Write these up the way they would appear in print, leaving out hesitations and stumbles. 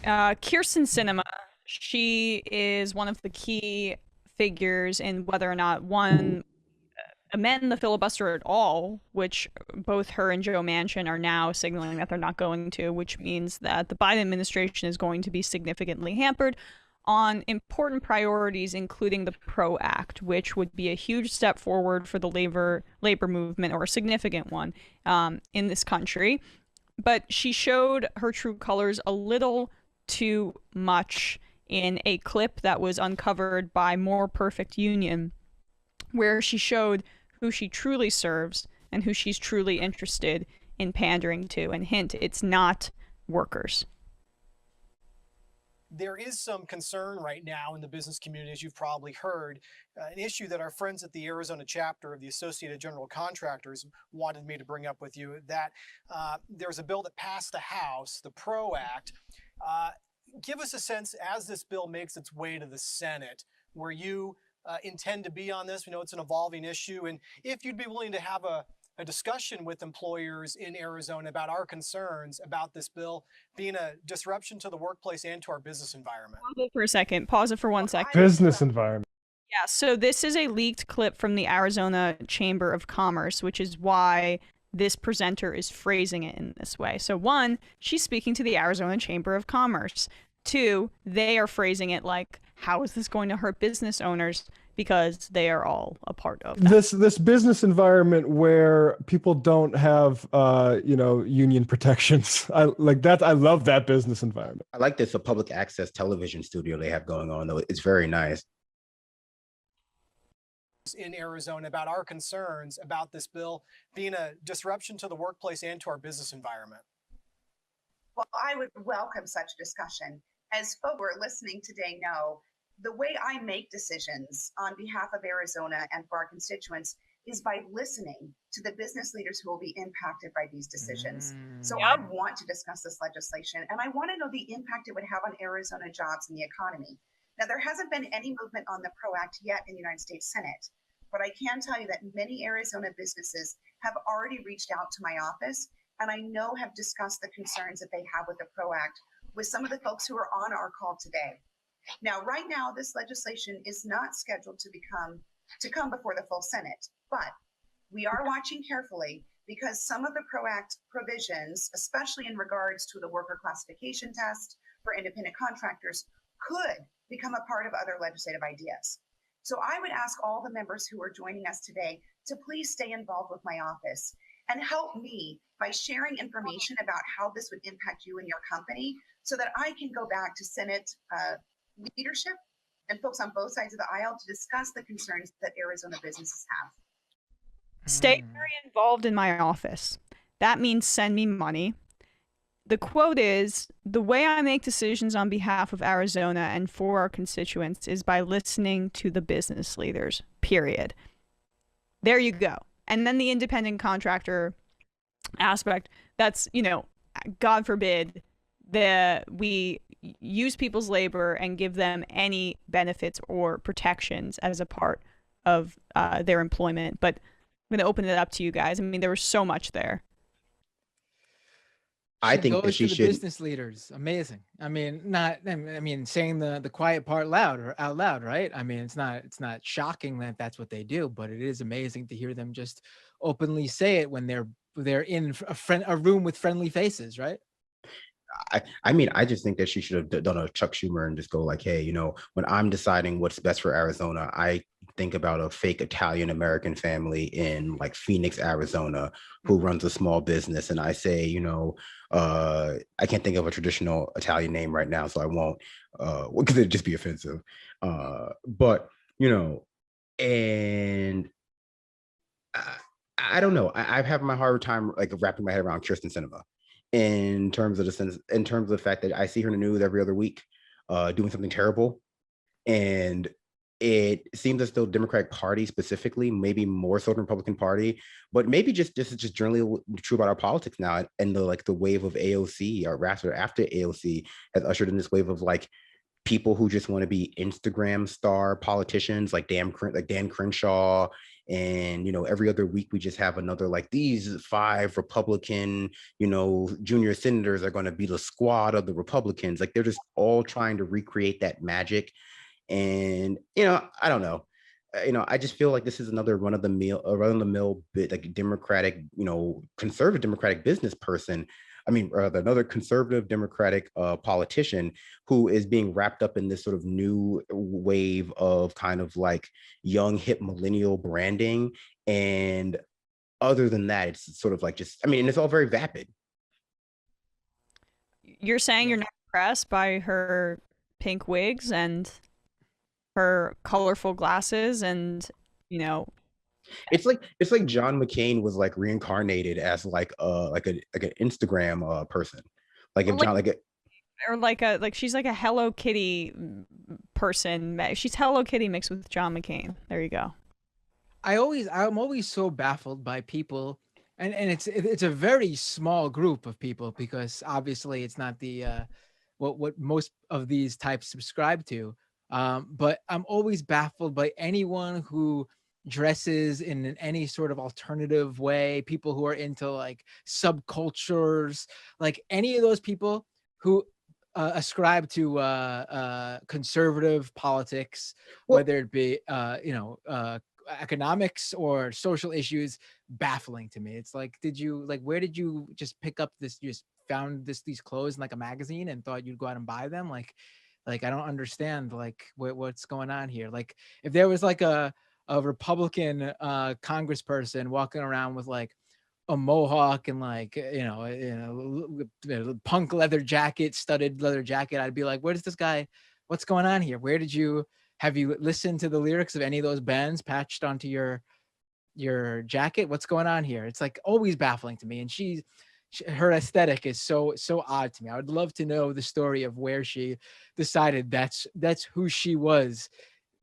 Kyrsten Sinema, she is one of the key figures in whether or not one amend the filibuster at all, which both her and Joe Manchin are now signaling that they're not going to, which means that the Biden administration is going to be significantly hampered on important priorities, including the PRO Act, which would be a huge step forward for the labor movement, or a significant one, in this country. But she showed her true colors a little too much in a clip that was uncovered by More Perfect Union, where she showed who she truly serves and who she's truly interested in pandering to. And hint, it's not workers. There is some concern right now in the business community, as you've probably heard, an issue that our friends at the Arizona chapter of the Associated General Contractors wanted me to bring up with you, that there's a bill that passed the House, the PRO Act. Give us a sense, as this bill makes its way to the Senate, where you intend to be on this. We know it's an evolving issue, and if you'd be willing to have a discussion with employers in Arizona about our concerns about this bill being a disruption to the workplace and to our business environment. Pause it for a second. Pause it for 1 second. Business environment. Yeah, so this is a leaked clip from the Arizona Chamber of Commerce, which is why this presenter is phrasing it in this way. So one, she's speaking to the Arizona Chamber of Commerce. Two, they are phrasing it like, how is this going to hurt business owners? Because they are all a part of that. This business environment where people don't have union protections. I like that. I love that business environment. I like this a public access television studio they have going on, though. It's very nice. In Arizona about our concerns about this bill being a disruption to the workplace and to our business environment. Well, I would welcome such a discussion. As folks who are listening today know, the way I make decisions on behalf of Arizona and for our constituents is by listening to the business leaders who will be impacted by these decisions. So I want to discuss this legislation, and I want to know the impact it would have on Arizona jobs and the economy. Now, there hasn't been any movement on the PRO Act yet in the United States Senate, but I can tell you that many Arizona businesses have already reached out to my office, and I know have discussed the concerns that they have with the PRO Act with some of the folks who are on our call today. Now, right now, this legislation is not scheduled to come before the full Senate, but we are watching carefully because some of the PRO Act provisions, especially in regards to the worker classification test for independent contractors, could become a part of other legislative ideas. So I would ask all the members who are joining us today to please stay involved with my office and help me by sharing information about how this would impact you and your company so that I can go back to Senate leadership and folks on both sides of the aisle to discuss the concerns that Arizona businesses have. Stay very involved in my office. That means send me money. The quote is, the way I make decisions on behalf of Arizona and for our constituents is by listening to the business leaders, period. There you go. And then the independent contractor aspect, that's, God forbid that we use people's labor and give them any benefits or protections as a part of their employment. But I'm going to open it up to you guys. I mean, there was so much there. I think that she should. Business leaders, amazing. I mean, saying the quiet part loud or out loud, right? I mean, it's not shocking that that's what they do, but it is amazing to hear them just openly say it when they're in a room with friendly faces, right? I just think that she should have done a Chuck Schumer and just go like, hey, when I'm deciding what's best for Arizona, I think about a fake Italian American family in like Phoenix, Arizona, who runs a small business. And I say, I can't think of a traditional Italian name right now, so I won't, because it'd just be offensive. But, and I don't know. I've had my hard time like wrapping my head around Kyrsten Sinema in terms of the fact that I see her in the news every other week doing something terrible. And it seems as though Democratic Party specifically, maybe more so than Republican Party, but maybe this is just generally true about our politics now. And the wave of AOC, or rather after AOC, has ushered in this wave of like people who just want to be Instagram star politicians, like Dan Crenshaw And every other week we just have another, like, these 5 Republican junior senators are going to be the squad of the Republicans. Like, they're just all trying to recreate that magic. And I don't know. I just feel like this is another run of the mill bit, like Democratic, conservative Democratic business person. I mean, another conservative Democratic politician who is being wrapped up in this sort of new wave of kind of like young hip millennial branding. And other than that, it's sort of like just, I mean, and it's all very vapid. You're saying you're not impressed by her pink wigs and her colorful glasses and, you know, It's like John McCain was like reincarnated as like an Instagram person. Like or if like John like it, she's like a Hello Kitty person. She's Hello Kitty mixed with John McCain. There you go. I'm always so baffled by people, and it's a very small group of people, because obviously it's not the what most of these types subscribe to. But I'm always baffled by anyone who dresses in any sort of alternative way, people who are into like subcultures, like any of those people who ascribe to conservative politics, well, whether it be economics or social issues. Baffling to me. It's like, where did you just pick up this? You just found these clothes in like a magazine and thought you'd go out and buy them? Like I don't understand like what's going on here. Like if there was like a Republican congressperson walking around with like a mohawk and like punk leather jacket, studded leather jacket, I'd be like, where's this guy? What's going on here? Have you listened to the lyrics of any of those bands patched onto your jacket? What's going on here? It's like always baffling to me. And her aesthetic is so odd to me. I would love to know the story of where she decided that's who she was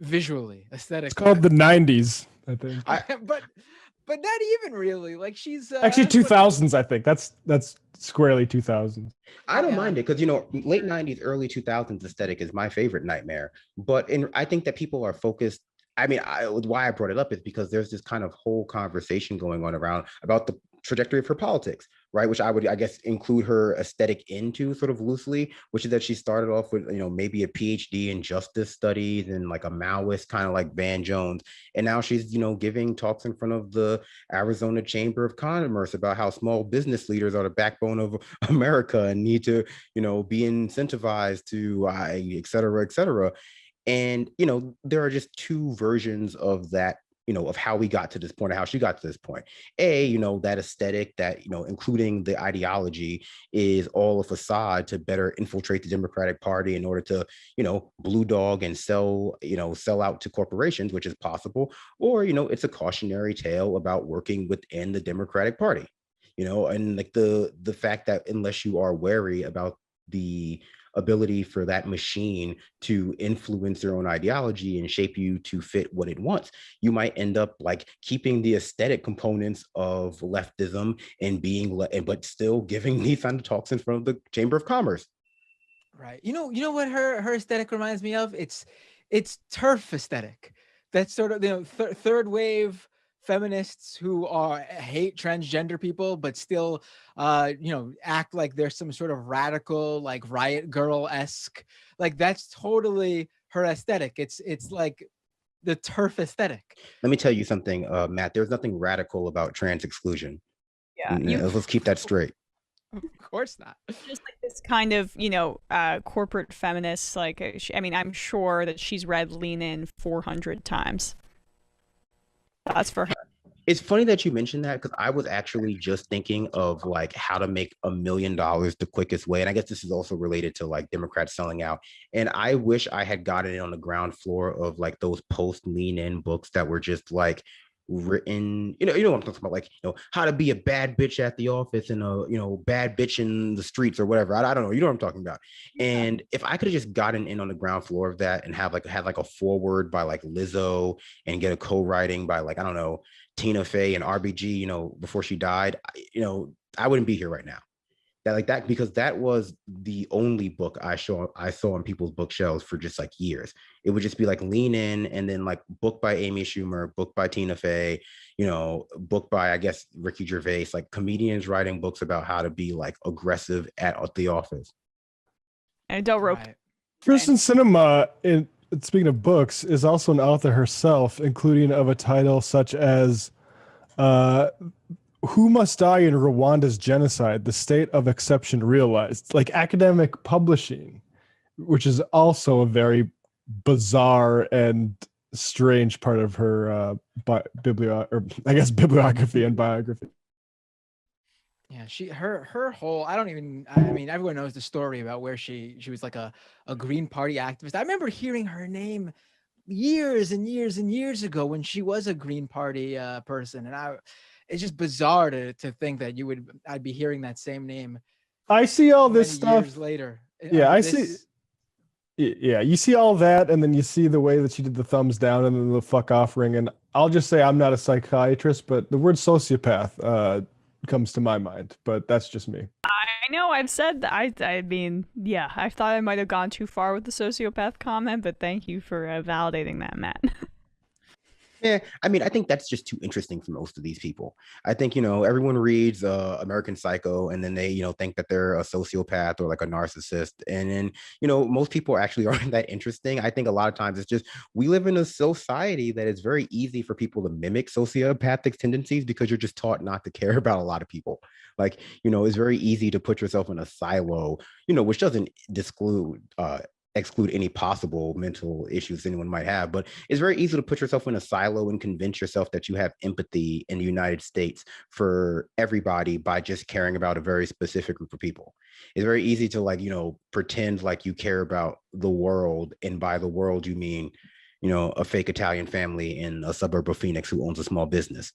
visually, aesthetic. It's called the 90s, I think. but not even really. Like she's Actually 2000s, I think. That's squarely 2000s. I don't mind it because late 90s, early 2000s aesthetic is my favorite nightmare. But I think that people are focused. I mean, why I brought it up is because there's this kind of whole conversation going on around about the trajectory of her politics, right? Which I would, I guess, include her aesthetic into sort of loosely, which is that she started off with, maybe a PhD in justice studies and like a Maoist kind of like Van Jones. And now she's, giving talks in front of the Arizona Chamber of Commerce about how small business leaders are the backbone of America and need to, be incentivized to, et cetera, et cetera. And, there are just two versions of that, of how we got to this point, or how she got to this point. That aesthetic, that, including the ideology, is all a facade to better infiltrate the Democratic Party in order to, blue dog and sell out to corporations, which is possible. Or, it's a cautionary tale about working within the Democratic Party, and like the fact that unless you are wary about the ability for that machine to influence your own ideology and shape you to fit what it wants, you might end up like keeping the aesthetic components of leftism and but still giving these kind of talks in front of the Chamber of Commerce. Right. You know what her aesthetic reminds me of? It's turf aesthetic. That's sort of third wave feminists who hate transgender people, but still, act like there's some sort of radical, like riot girl-esque. Like that's totally her aesthetic. It's like the turf aesthetic. Let me tell you something, Matt. There's nothing radical about trans exclusion. Yeah, let's keep that straight. Of course not. Just like this kind of, corporate feminist. Like, I'm sure that she's read Lean In 400 times. That's for her. It's funny that you mentioned that because I was actually just thinking of like how to make $1 million the quickest way. And I guess this is also related to like Democrats selling out. And I wish I had gotten it on the ground floor of like those post Lean In books that were just like written, you know what I'm talking about, like, how to be a bad bitch at the office and a, bad bitch in the streets or whatever. I don't know, you know what I'm talking about. And if I could have just gotten in on the ground floor of that and had like a foreword by like Lizzo and get a co-writing by like, I don't know, Tina Fey and RBG, before she died, I wouldn't be here right now. That like that because that was the only book I saw on people's bookshelves for just like years. It would just be like Lean In, and then like book by Amy Schumer, book by Tina Fey, book by I guess Ricky Gervais, like comedians writing books about how to be like aggressive at the office. And Del Rope. Right. Kyrsten Sinema, speaking of books, is also an author herself, including of a title such as uh, "Who Must Die in Rwanda's Genocide: The State of Exception Realized," like academic publishing, which is also a very bizarre and strange part of her bibliography and biography. Yeah, her whole I mean everyone knows the story about where she was like a Green Party activist. I remember hearing her name years and years and years ago when she was a Green Party person, and it's just bizarre to think that I'd be hearing that same name I see all so this many stuff. years later. Yeah, I see. Yeah, you see all that, and then you see the way that she did the thumbs down and then the fuck off ring. And I'll just say I'm not a psychiatrist, but the word sociopath comes to my mind. But that's just me. I know I've said that. I mean, yeah, I thought I might have gone too far with the sociopath comment, but thank you for validating that, Matt. Yeah, I mean, I think that's just too interesting for most of these people. I think, everyone reads American Psycho and then they, think that they're a sociopath or like a narcissist. And then, most people actually aren't that interesting. I think a lot of times it's just we live in a society that it's very easy for people to mimic sociopathic tendencies because you're just taught not to care about a lot of people. Like, it's very easy to put yourself in a silo, which doesn't exclude any possible mental issues anyone might have, but it's very easy to put yourself in a silo and convince yourself that you have empathy in the United States for everybody by just caring about a very specific group of people. It's very easy to pretend like you care about the world, and by the world you mean, a fake Italian family in a suburb of Phoenix who owns a small business.